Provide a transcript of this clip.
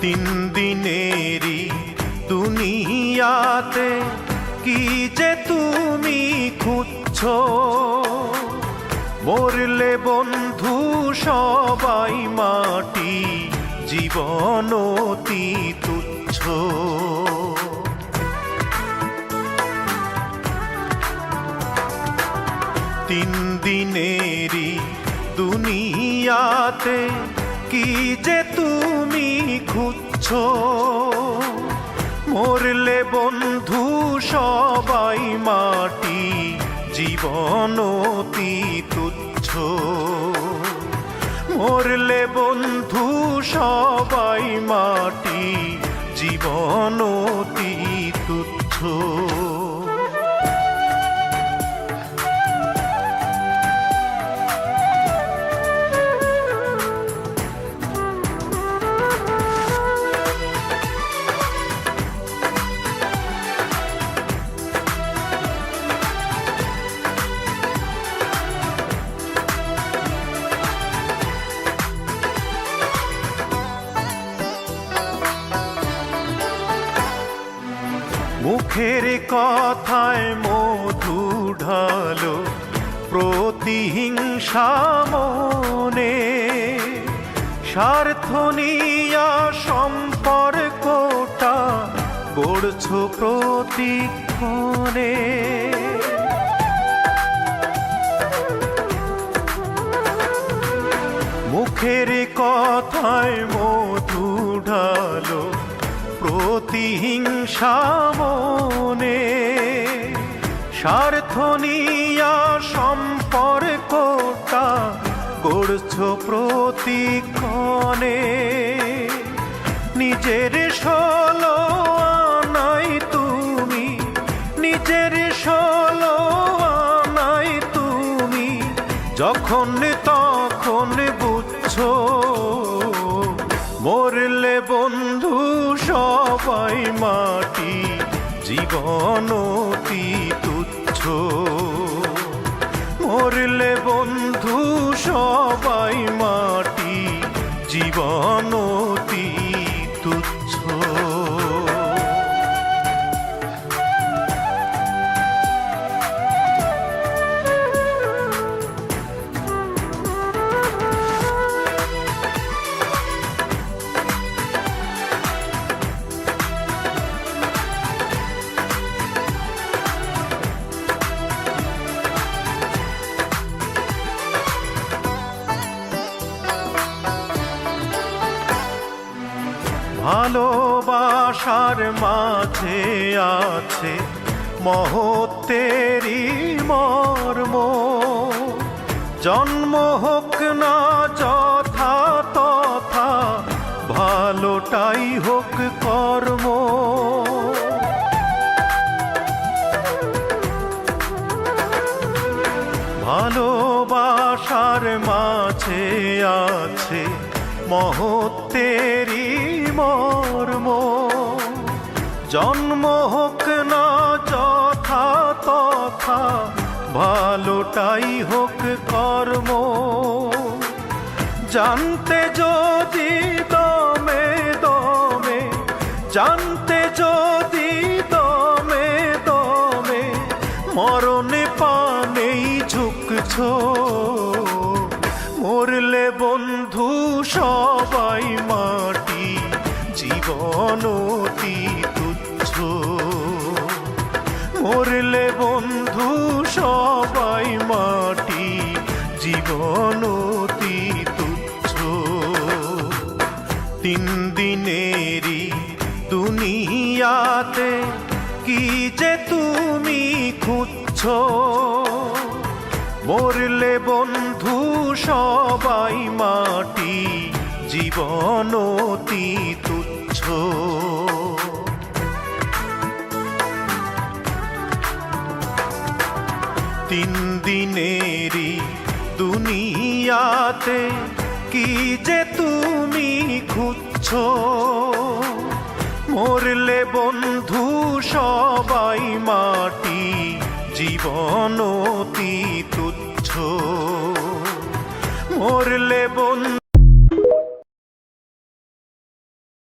তিন দিনেরই দুনিয়াতে কি যে তুমি খুঁজছো, মরলে বন্ধু সবাই মাটি, জীবন অতি তুচ্ছ। তিন দিনেরই দুনিয়াতে কি যে তুমি খুঁজছো, মরলে বন্ধু সবাই মাটি, জীবন অতি তুচ্ছ। মরলে বন্ধু সবাই মাটি, জীবন অতি তুচ্ছ। মুখের কথায় মধু ঢালো, প্রতিহিংসা মনে, স্বার্থ নিয়া সম্পর্কটা গড়ছো প্রতিক্ষণে। মুখের কথায় মধু ঢালো, প্রতিহিংসা মনে, স্বার্থ নিয়া সম্পর্কটা গড়ছো প্রতিক্ষণে। নিজের ষোলো আনাই তুমি, নিজের ষোলো আনাই তুমি, যখন তখন বুঝছো, মরলে বন্ধু সবাই মাটি, জীবন অতি তুচ্ছ। মরলে বন্ধু সবাই মাটি, জীবন অতি তুচ্ছ। ভালোবাসার মাঝে আছে মহত্বেরই মর্ম, জন্ম হোক না যথা তথা, ভালোটাই হোক কর্ম। ভালোবাসার মাঝে আছে মহত্বেরই মর্ম, জন্ম হোক না যথা তথা, ভালোটাই হোক কর্ম। জানতে যদি দমে দমে, জানতে যদি দমে দমে, মরণে পানেই ঝুঁকছো, মরলে বন্ধু সবাই মাটি, জীবন অতি তুচ্ছ। মরলে বন্ধু সবাই মাটি, জীবন অতি তুচ্ছ। তিন দিনেরই দুনিয়াতে কি যে তুমি খুঁজছো, মরলে বন্ধু সবাই মাটি, জীবন অতি তুচ্ছ। তিন দিনেরই দুনিয়াতে কি যে তুমি খুঁজছো, মরলে বন্ধু সবাই মাটি, জীবন অতি তুচ্ছ। মরলে বন্ধু